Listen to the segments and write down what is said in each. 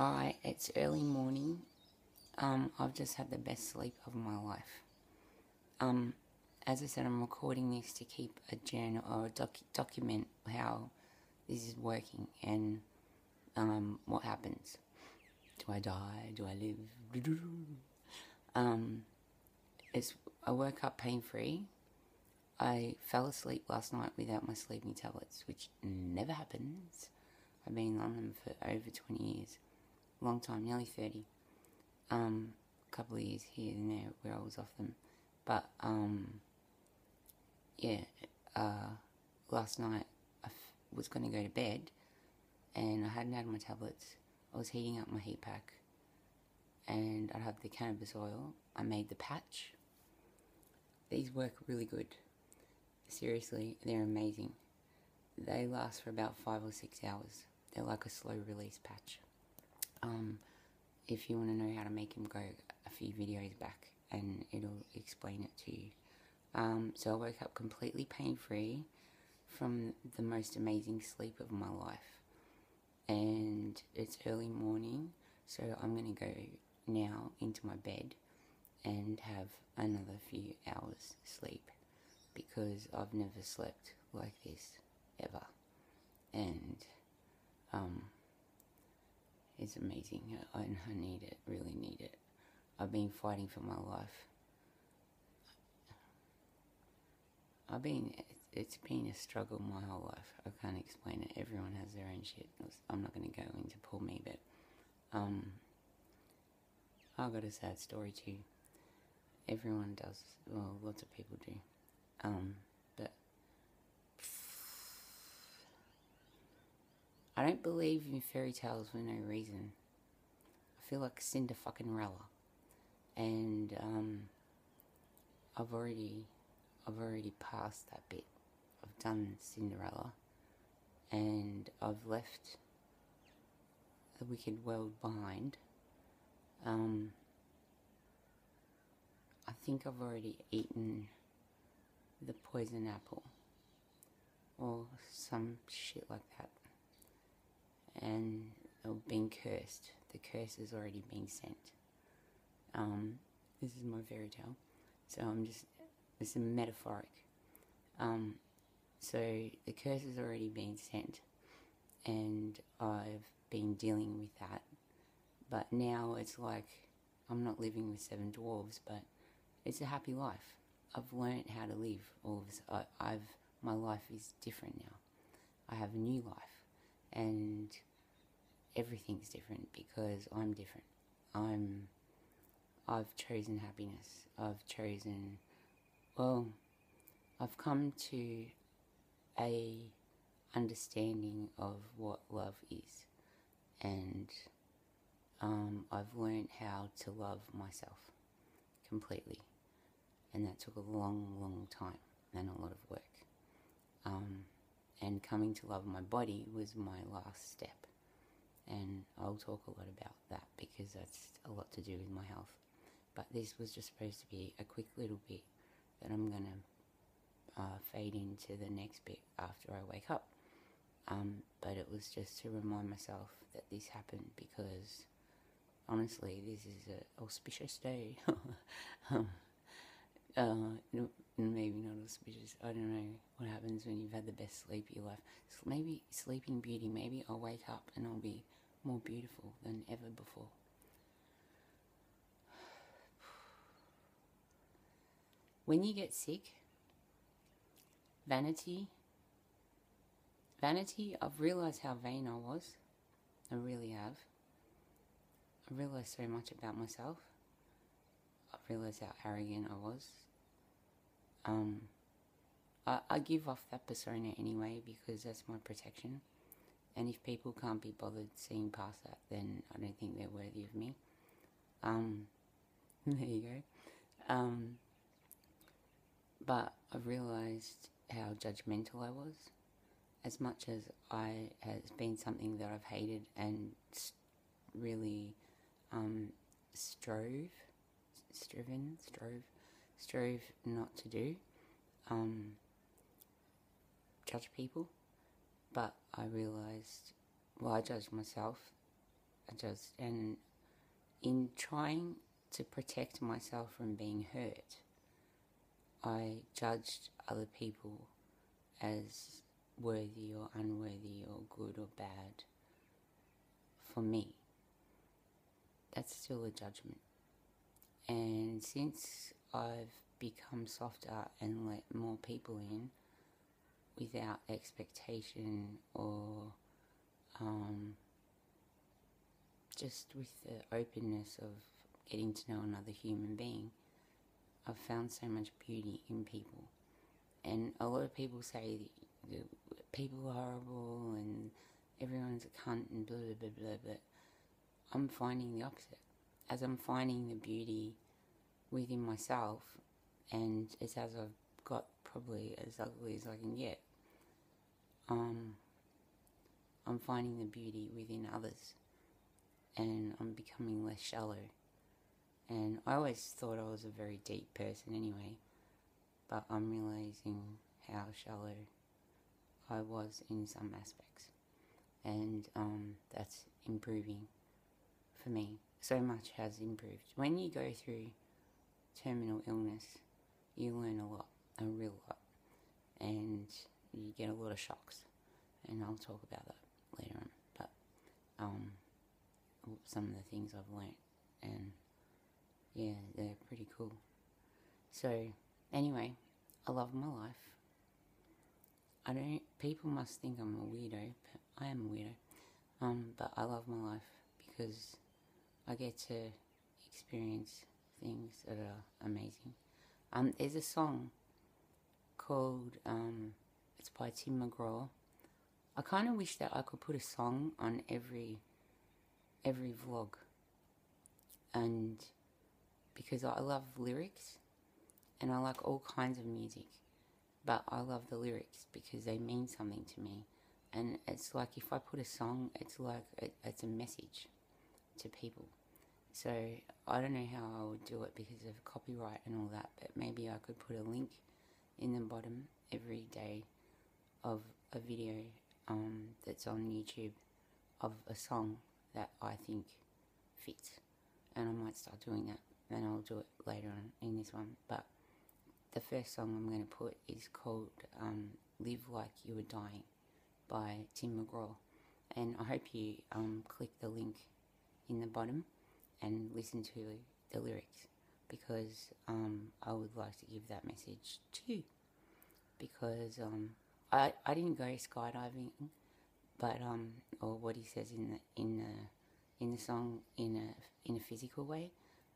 Alright, it's early morning. I've just had the best sleep of my life. As I said, I'm recording this to keep a journal or document how this is working and what happens. Do I die? Do I live? I woke up pain-free. I fell asleep last night without my sleeping tablets, which never happens. I've been on them for over 20 years. Long time, nearly 30. A couple of years here and there where I was off them. But, last night I was going to go to bed and I hadn't had my tablets. I was heating up my heat pack and I had the cannabis oil. I made the patch. These work really good. Seriously, they're amazing. They last for about 5 or 6 hours. They're like a slow release patch. If you want to know how to make them, go a few videos back and it'll explain it to you. So I woke up completely pain-free from the most amazing sleep of my life. And it's early morning, so I'm going to go now into my bed and have another few hours sleep because I've never slept like this ever. And it's amazing. I need it, really need it. I've been fighting for my life. It's been a struggle my whole life. I can't explain it. Everyone has their own shit. I'm not going to go into poor me, but I've got a sad story too. Everyone does. Well, lots of people do. But I don't believe in fairy tales for no reason. I feel like Cinderella, and I've already passed that bit. I've done Cinderella, and I've left the wicked world behind. I think I've already eaten the poison apple, or some shit like that. And I've been cursed. The curse has already been sent. This is my fairy tale. So it's a metaphoric. So the curse has already been sent. And I've been dealing with that. But now it's like, I'm not living with 7 dwarves, but it's a happy life. I've learned how to live. My life is different now. I have a new life. And everything's different because I'm different. I've chosen happiness. I've come to a understanding of what love is. And I've learned how to love myself completely. And that took a long, long time and a lot of work. And coming to love my body was my last step. And I'll talk a lot about that because that's a lot to do with my health. But this was just supposed to be a quick little bit that I'm going to fade into the next bit after I wake up. But it was just to remind myself that this happened because, honestly, this is an auspicious day. Maybe not auspicious. I don't know what happens when you've had the best sleep of your life. Maybe Sleeping Beauty. Maybe I'll wake up and I'll be more beautiful than ever before. When you get sick, vanity, I've realised how vain I was. I really have. I realised so much about myself. I realised how arrogant I was. I give off that persona anyway because that's my protection. And if people can't be bothered seeing past that, then I don't think they're worthy of me. There you go. But I realised how judgmental I was. As much as has been something that I've hated and really strove not to do, judge people, but I realised, I judged myself And in trying to protect myself from being hurt, I judged other people as worthy or unworthy or good or bad for me. That's still a judgment. And since I've become softer and let more people in without expectation or just with the openness of getting to know another human being, I've found so much beauty in people. And a lot of people say that people are horrible and everyone's a cunt and blah blah blah blah, but I'm finding the opposite. As I'm finding the beauty within myself, and it's as I've got probably as ugly as I can get, I'm finding the beauty within others, and I'm becoming less shallow. And I always thought I was a very deep person anyway, but I'm realising how shallow I was in some aspects, and that's improving for me. So much has improved. When you go through terminal illness, you learn a lot, a real lot, and you get a lot of shocks, and I'll talk about that later on, but some of the things I've learnt, and yeah, they're pretty cool. So anyway, I love my life. People must think I'm a weirdo, but I am a weirdo, but I love my life because I get to experience things that are amazing. There's a song called, it's by Tim McGraw. I kind of wish that I could put a song on every vlog, and because I love lyrics, and I like all kinds of music, but I love the lyrics because they mean something to me, and it's like if I put a song, it's like it's a message to people. So I don't know how I would do it because of copyright and all that, but maybe I could put a link in the bottom every day of a video that's on YouTube of a song that I think fits, and I might start doing that, and I'll do it later on in this one. But the first song I'm going to put is called Live Like You Were Dying by Tim McGraw, and I hope you click the link in the bottom and listen to the lyrics, because I would like to give that message to you, because I didn't go skydiving, but or what he says in the song in a physical way,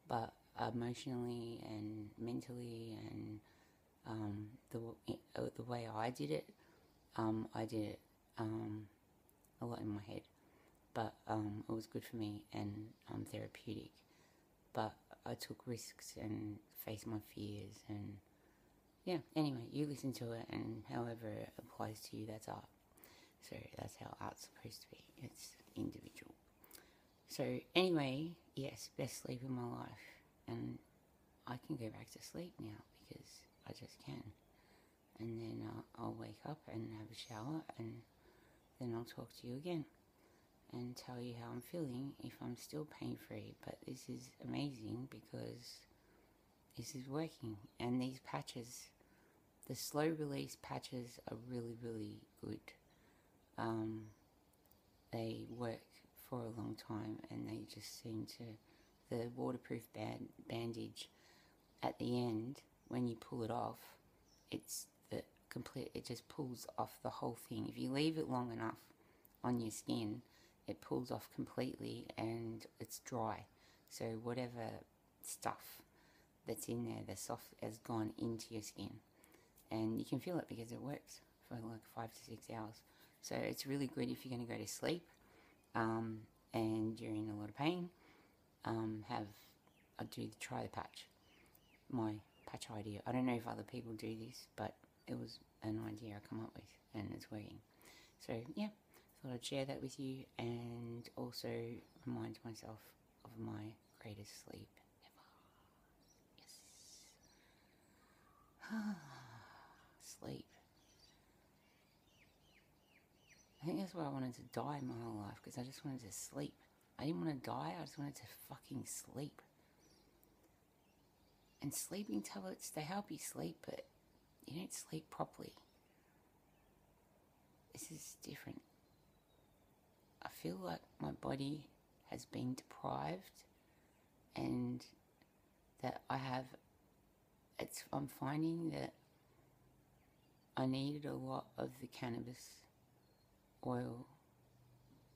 but emotionally and mentally, and the way I did it a lot in my head, but it was good for me and therapeutic. But I took risks and faced my fears, and yeah, anyway, you listen to it, and however it applies to you, that's art. So that's how art's supposed to be. It's individual. So anyway, yes, best sleep of my life, and I can go back to sleep now because I just can. And then I'll wake up and have a shower, and then I'll talk to you again and tell you how I'm feeling if I'm still pain-free. But this is amazing because this is working, and these patches, the slow release patches, are really, really good. They work for a long time, and they just seem to, the waterproof bandage at the end, when you pull it off, it's the complete, it just pulls off the whole thing. If you leave it long enough on your skin, it pulls off completely and it's dry. So whatever stuff that's in there, the soft, has gone into your skin, and you can feel it because it works for like 5 to 6 hours. So it's really good if you're going to go to sleep and you're in a lot of pain. Try the patch. My patch idea. I don't know if other people do this, but it was an idea I come up with, and it's working. So yeah, thought I'd share that with you, and also remind myself of my greatest sleep ever. Yes. Sleep. I think that's why I wanted to die my whole life, because I just wanted to sleep. I didn't want to die. I just wanted to fucking sleep. And sleeping tablets, they help you sleep, but you don't sleep properly. This is different. I feel like my body has been deprived, and that I'm finding that I needed a lot of the cannabis oil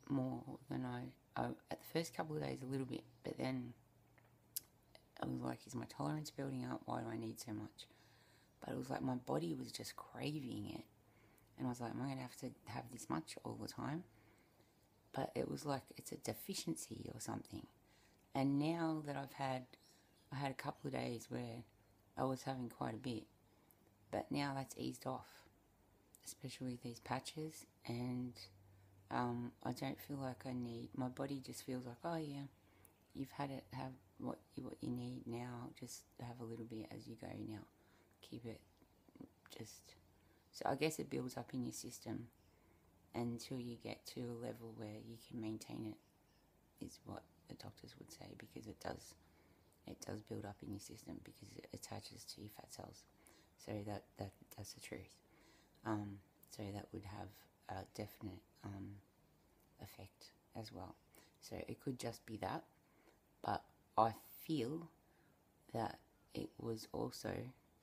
more than I at the first couple of days a little bit, but then I was like, is my tolerance building up? Why do I need so much? But it was like my body was just craving it, and I was like, am I going to have to have this much all the time? But it was like it's a deficiency or something. And now that I had a couple of days where I was having quite a bit, but now that's eased off, especially with these patches, and I don't feel like I need, my body just feels like, oh yeah, you've had it, have what you need now, just have a little bit as you go now. Keep it just, so I guess it builds up in your system until you get to a level where you can maintain it, is what the doctors would say, because it does build up in your system because it attaches to your fat cells. So that's the truth. So that would have a definite effect as well. So it could just be that, but I feel that it was also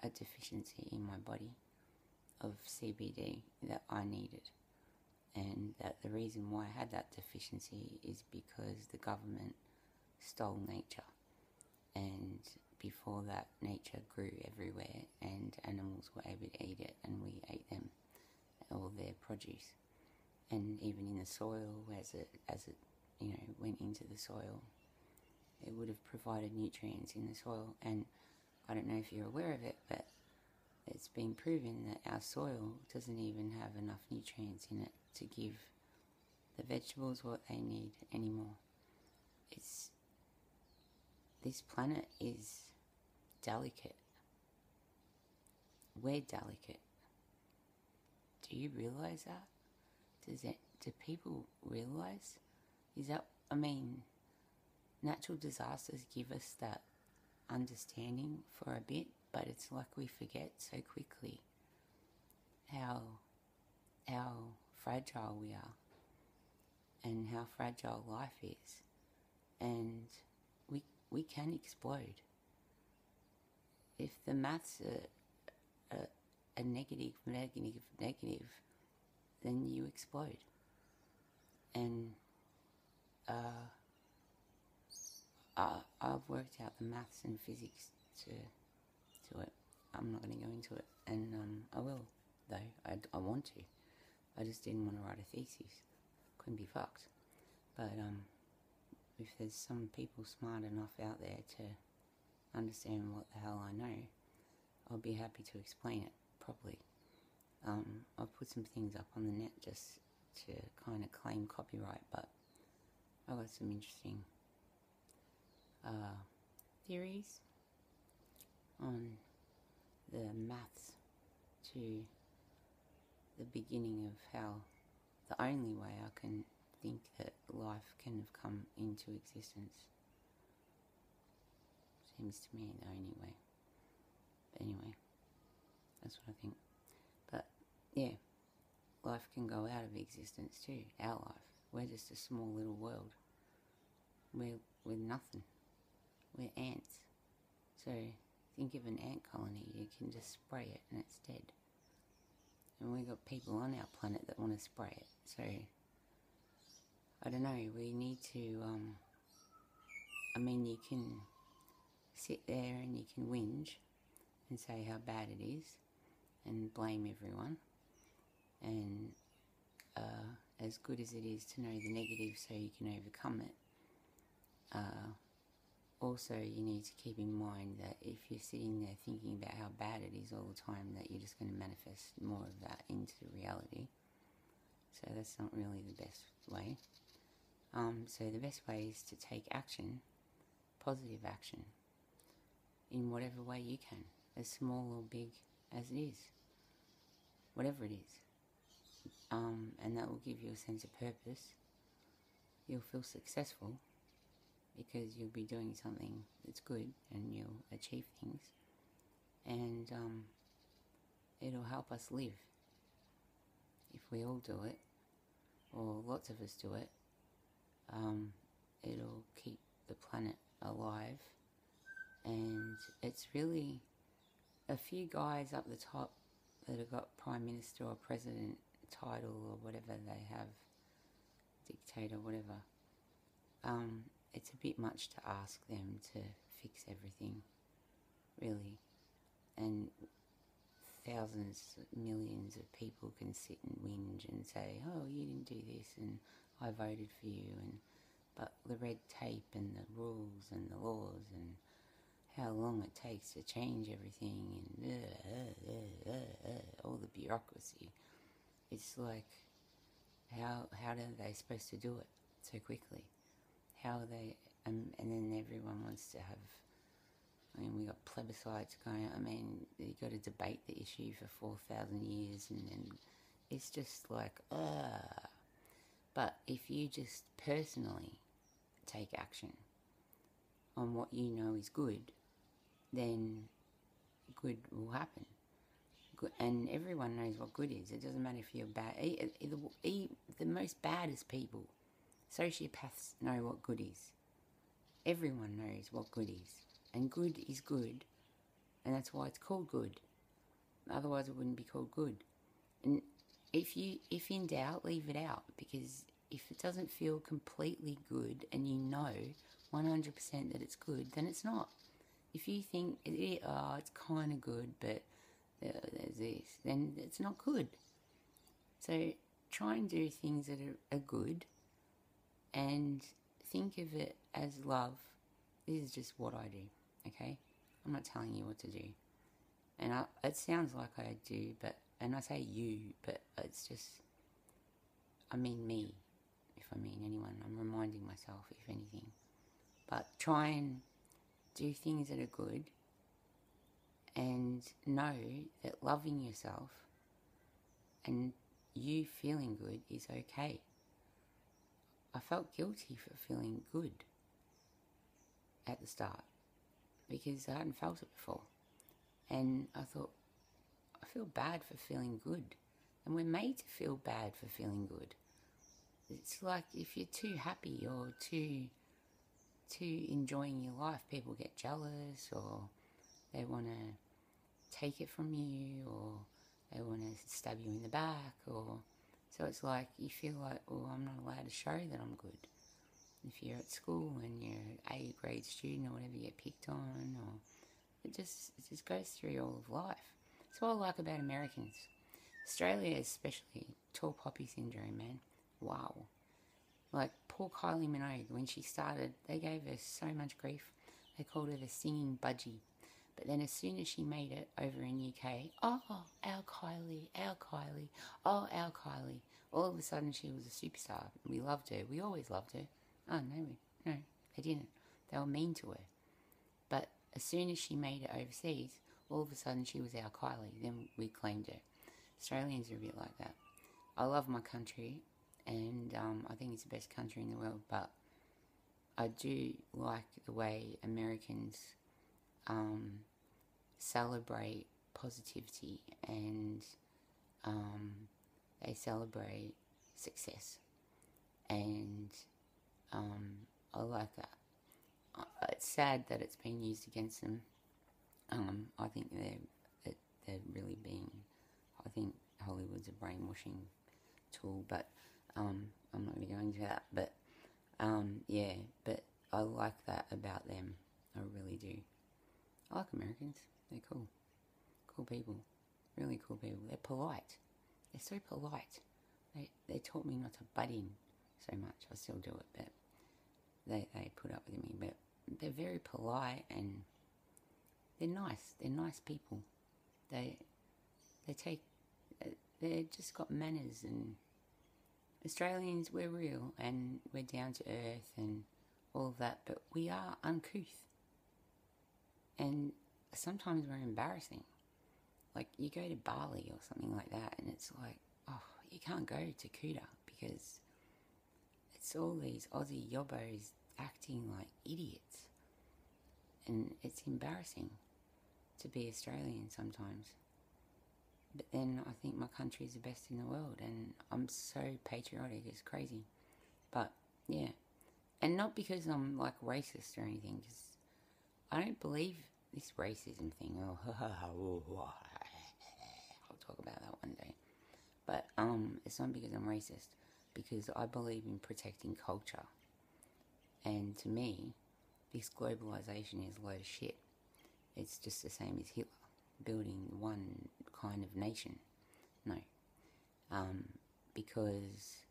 a deficiency in my body of CBD that I needed, and that the reason why I had that deficiency is because the government stole nature, and before that nature grew everywhere and animals were able to eat it and we ate them, all their produce. And even in the soil, as it went into the soil, it would have provided nutrients in the soil. And I don't know if you're aware of it, but it's been proven that our soil doesn't even have enough nutrients in it to give the vegetables what they need anymore. This planet is delicate. We're delicate. Do you realise that? Do people realise? Natural disasters give us that understanding for a bit, but it's like we forget so quickly how fragile we are and how fragile life is, and we can explode. If the maths are negative, then you explode. And I've worked out the maths and physics to it. I'm not going to go into it, and I will, though. I want to. I just didn't want to write a thesis. Couldn't be fucked. But if there's some people smart enough out there to understand what the hell I know, I'll be happy to explain it properly. I've put some things up on the net just to kind of claim copyright, but I've got some interesting theories on the maths to the beginning of how the only way I can think that life can have come into existence. Seems to me the only way. But anyway, that's what I think. But yeah, life can go out of existence too. Our life. We're just a small little world. We're nothing. We're ants. So think of an ant colony. You can just spray it and it's dead. And we've got people on our planet that want to spray it. So I don't know. We need to. You can sit there and you can whinge and say how bad it is and blame everyone. And as good as it is to know the negative so you can overcome it, also you need to keep in mind that if you're sitting there thinking about how bad it is all the time, that you're just going to manifest more of that into reality. So that's not really the best way. So the best way is to take action, positive action, in whatever way you can, as small or big as it is, whatever it is. And that will give you a sense of purpose, you'll feel successful because you'll be doing something that's good and you'll achieve things, and it'll help us live. If we all do it, or lots of us do it, it'll keep the planet alive. And it's really a few guys up the top that have got Prime Minister or President title or whatever they have, dictator, whatever. It's a bit much to ask them to fix everything, really. And thousands, millions of people can sit and whinge and say, oh, you didn't do this and I voted for you, but the red tape and the rules and the laws and how long it takes to change everything and all the bureaucracy. It's like, how are they supposed to do it so quickly? How are they, and then everyone wants to have, I mean, we got plebiscites going. I mean, you got to debate the issue for 4,000 years, and it's just like, But if you just personally take action on what you know is good, then good will happen. Good, and everyone knows what good is. It doesn't matter if you're bad. The most baddest people, sociopaths, know what good is. Everyone knows what good is. And good is good, and that's why it's called good. Otherwise it wouldn't be called good. And if in doubt, leave it out, because if it doesn't feel completely good and you know 100% that it's good, then it's not. If you think, it's kind of good, but there's this, then it's not good. So try and do things that are good, and think of it as love. This is just what I do. Okay, I'm not telling you what to do, and it sounds like I do, and I say you, but it's just, I mean me. If I mean anyone, I'm reminding myself, if anything. But try and do things that are good, and know that loving yourself and you feeling good is okay. I felt guilty for feeling good at the start, because I hadn't felt it before. And I thought, I feel bad for feeling good. And we're made to feel bad for feeling good. It's like if you're too happy or too enjoying your life, people get jealous, or they want to take it from you, or they want to stab you in the back, or so it's like you feel like, oh, I'm not allowed to show that I'm good. If you're at school and you're an A grade student or whatever, you get picked on, or it just goes through all of life. That's what I like about Americans. Australia especially, tall poppy syndrome, man. Wow. Like poor Kylie Minogue, when she started, they gave her so much grief. They called her the singing budgie. But then as soon as she made it over in UK, oh, our Kylie, oh, our Kylie. All of a sudden she was a superstar. We loved her. We always loved her. Oh, no, they didn't. They were mean to her. But as soon as she made it overseas, all of a sudden she was our Kylie. Then we claimed her. Australians are a bit like that. I love my country, and I think it's the best country in the world, but I do like the way Americans celebrate positivity, and they celebrate success, and I like that. It's sad that it's been used against them. I think they're really being, I think Hollywood's a brainwashing tool, but I'm not going to go into that. But yeah, but I like that about them. I really do. I like Americans. They're cool people, really cool people. They're polite. They're so polite. They taught me not to butt in so much. I still do it, but they put up with me. But they're very polite, and they're nice. They're nice people. They're just got manners. And Australians, we're real and we're down to earth and all of that, but we are uncouth. And sometimes we're embarrassing. Like you go to Bali or something like that, and it's like, oh, you can't go to Kuta because it's all these Aussie yobbos acting like idiots. And it's embarrassing to be Australian sometimes. But then I think my country is the best in the world, and I'm so patriotic, it's crazy. But, yeah. And not because I'm, like, racist or anything, because I don't believe this racism thing. Oh, I'll talk about that one day. But it's not because I'm racist, because I believe in protecting culture. And to me, this globalisation is a load of shit. It's just the same as Hitler, building one kind of nation. No. Because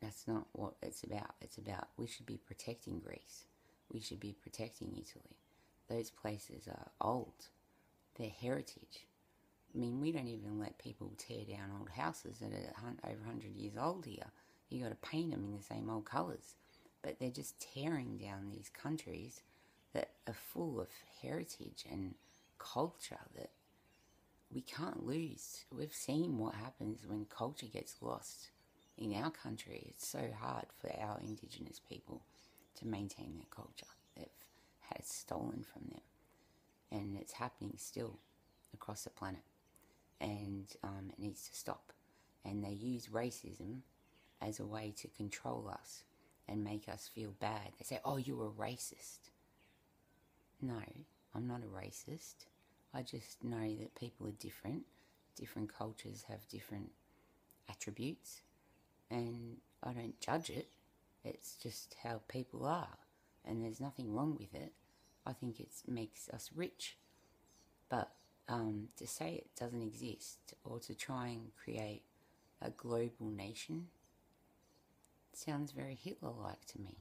that's not what it's about. It's about, we should be protecting Greece. We should be protecting Italy. Those places are old. They're heritage. I mean, we don't even let people tear down old houses that are over 100 years old here. You got to paint them in the same old colours. But they're just tearing down these countries that are full of heritage and culture that we can't lose. We've seen what happens when culture gets lost in our country. It's so hard for our Indigenous people to maintain their culture. They've had it stolen from them. And it's happening still across the planet. And it needs to stop. And they use racism as a way to control us and make us feel bad. They say, oh, you're a racist. No, I'm not a racist. I just know that people are different. Different cultures have different attributes. And I don't judge it. It's just how people are. And there's nothing wrong with it. I think it makes us rich. But to say it doesn't exist, or to try and create a global nation, sounds very Hitler-like to me.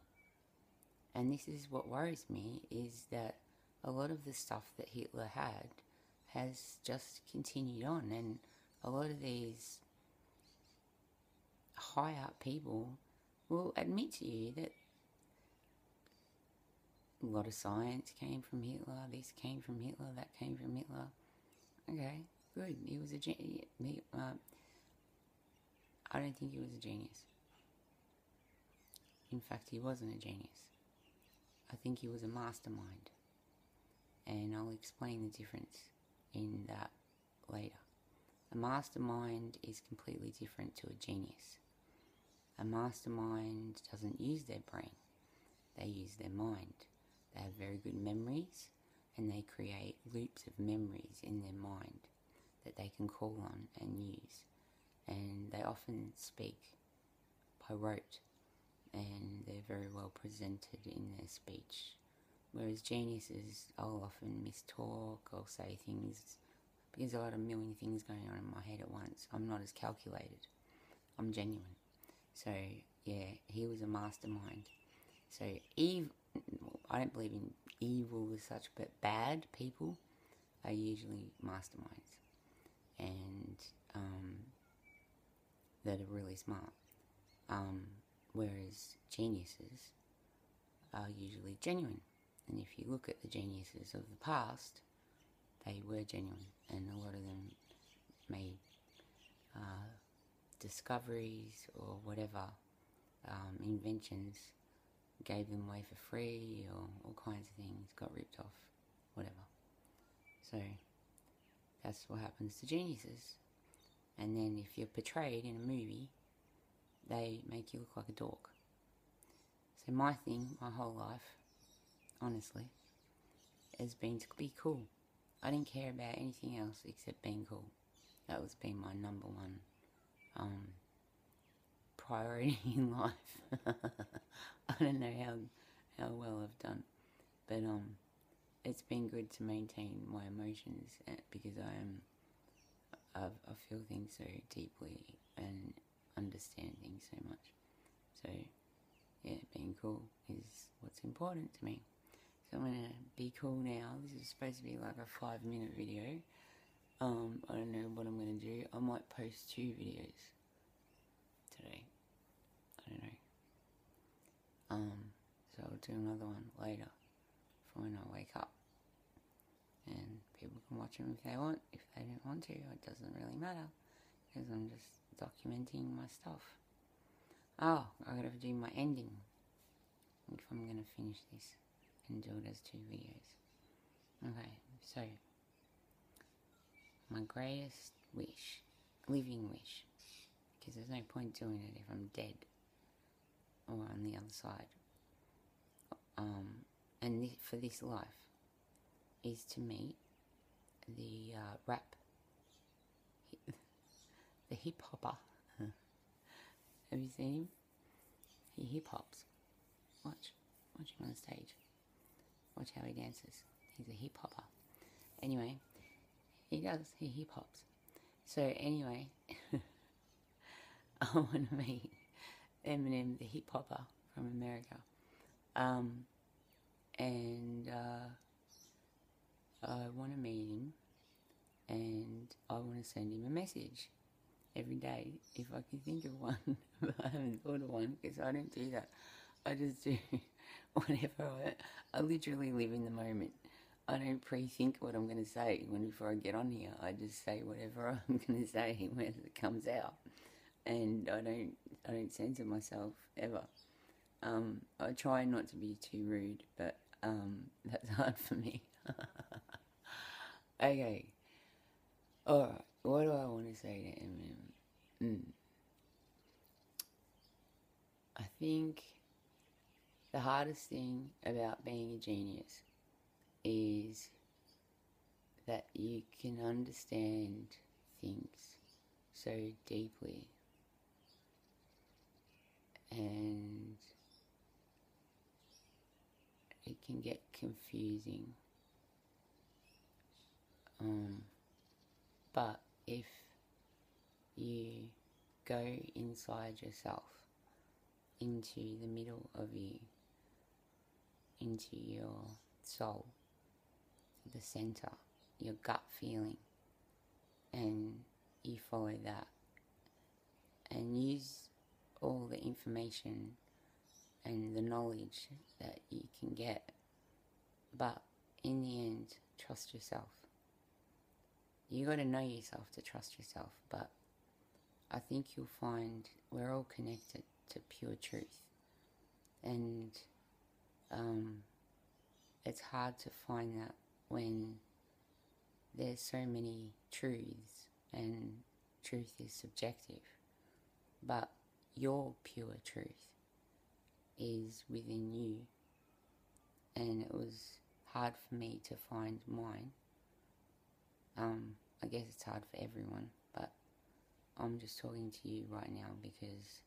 And this is what worries me, is that a lot of the stuff that Hitler had has just continued on, and a lot of these high-up people will admit to you that a lot of science came from Hitler, this came from Hitler, that came from Hitler. Okay, good. He was a genius. I don't think he was a genius. In fact, he wasn't a genius. I think he was a mastermind. And I'll explain the difference in that later. A mastermind is completely different to a genius. A mastermind doesn't use their brain. They use their mind. They have very good memories, and they create loops of memories in their mind that they can call on and use. And they often speak by rote, and they're very well presented in their speech. Whereas geniuses, I'll often mistalk, I'll say things, because I've got a million things going on in my head at once. I'm not as calculated. I'm genuine. So, yeah, he was a mastermind. So, I don't believe in evil as such, but bad people are usually masterminds. And that are really smart. Whereas geniuses are usually genuine. And if you look at the geniuses of the past, they were genuine. And a lot of them made discoveries or whatever, inventions, gave them away for free, or all kinds of things, got ripped off, whatever. So that's what happens to geniuses. And then if you're portrayed in a movie, they make you look like a dork. So my thing, my whole life, honestly, has been to be cool. I didn't care about anything else except being cool. That was been my number one priority in life. I don't know how well I've done, but it's been good to maintain my emotions, because I feel things so deeply and understand things so much. So yeah, being cool is what's important to me. So I'm gonna be cool now. This is supposed to be like a 5-minute video. I don't know what I'm gonna do. I might post 2 videos today. I don't know. So I'll do another one later for when I wake up. And people can watch them if they want. If they don't want to, it doesn't really matter, because I'm just documenting my stuff. Oh, I gotta do my ending. If I'm gonna finish this and do it as 2 videos. Okay, so my greatest wish, living wish, because there's no point doing it if I'm dead or on the other side. And for this life is to meet the rap, the hip hopper. Have you seen him? He hip hops. Watch him on stage. Watch how he dances. He's a hip hopper. Anyway, he hip hops. So anyway, I want to meet Eminem, the hip hopper from America. And I want to meet him, and I want to send him a message every day if I can think of one. But I haven't thought of one because I don't do that. I just do whatever. I literally live in the moment. I don't pre-think what I'm going to say before I get on here. I just say whatever I'm going to say when it comes out, and I don't censor myself ever. I try not to be too rude, but that's hard for me. Okay. Alright, what do I want to say to Eminem? I think the hardest thing about being a genius is that you can understand things so deeply, and it can get confusing. But if you go inside yourself, into the middle of you, into your soul, the center, your gut feeling, and you follow that and use all the information and the knowledge that you can get, but in the end, trust yourself. You got to know yourself to trust yourself, but I think you'll find we're all connected to pure truth, and it's hard to find that when there's so many truths, and truth is subjective, but your pure truth is within you, and it was hard for me to find mine. I guess it's hard for everyone, but I'm just talking to you right now because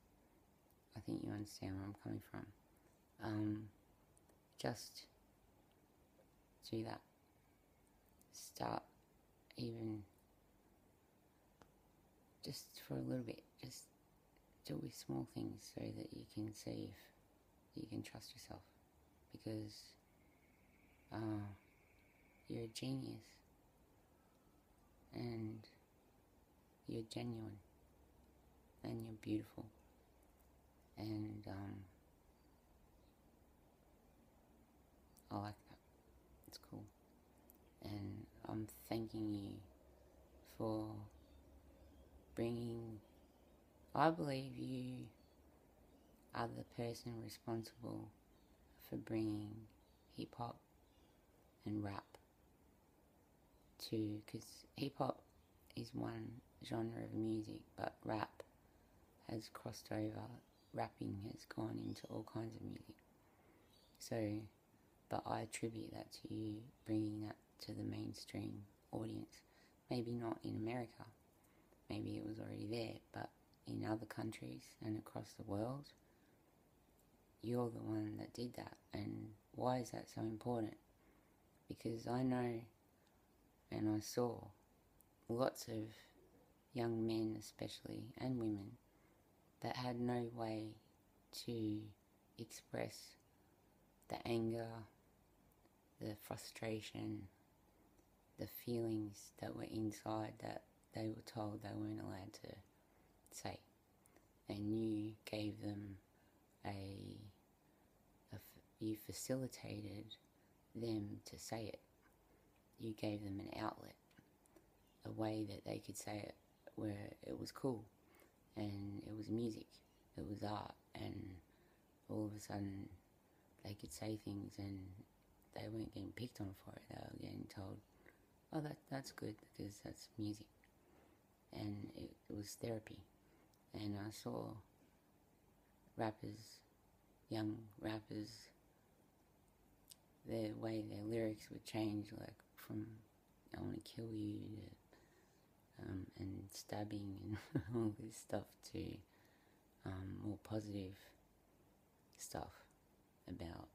I think you understand where I'm coming from. Just do that. Start even just for a little bit. Just do it with small things so that you can see if you can trust yourself, because you're a genius and you're genuine and you're beautiful, and I like that. It's cool, and I'm thanking you for bringing, I believe you are the person responsible for bringing hip hop and rap to, because hip hop is one genre of music, but rap has crossed over. Rapping has gone into all kinds of music. So, but I attribute that to you bringing that to the mainstream audience. Maybe not in America, maybe it was already there, but in other countries and across the world, you're the one that did that. And why is that so important? Because I know, and I saw lots of young men especially, and women, that had no way to express the anger, the frustration, the feelings that were inside that they were told they weren't allowed to say. And you gave them you facilitated them to say it. You gave them an outlet, a way that they could say it where it was cool and it was music, it was art, and all of a sudden they could say things and they weren't getting picked on for it. They were getting told, oh, that's good because that's music. And it was therapy. And I saw rappers, young rappers, the way their lyrics would change, like from I want to kill you to, and stabbing and all this stuff to more positive stuff about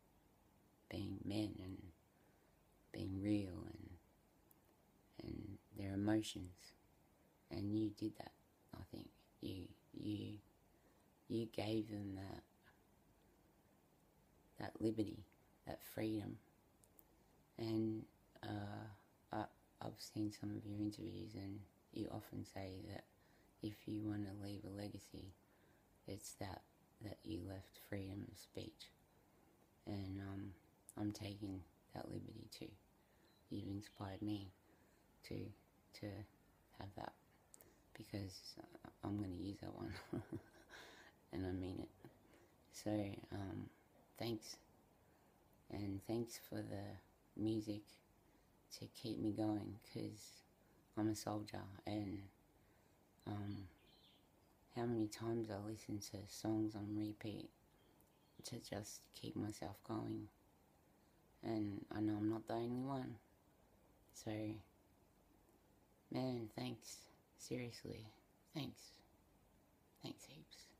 being men and being real and their emotions. And you did that. I think you gave them that liberty, that freedom. And I've seen some of your interviews, and you often say that if you want to leave a legacy, it's that you left freedom of speech. And I'm taking that liberty too. You've inspired me to have that, because I'm going to use that one. And I mean it. So thanks. And thanks for the music to keep me going, because I'm a soldier. And how many times I listen to songs on repeat to just keep myself going. And I know I'm not the only one. So, man, thanks. Seriously, thanks. Thanks heaps.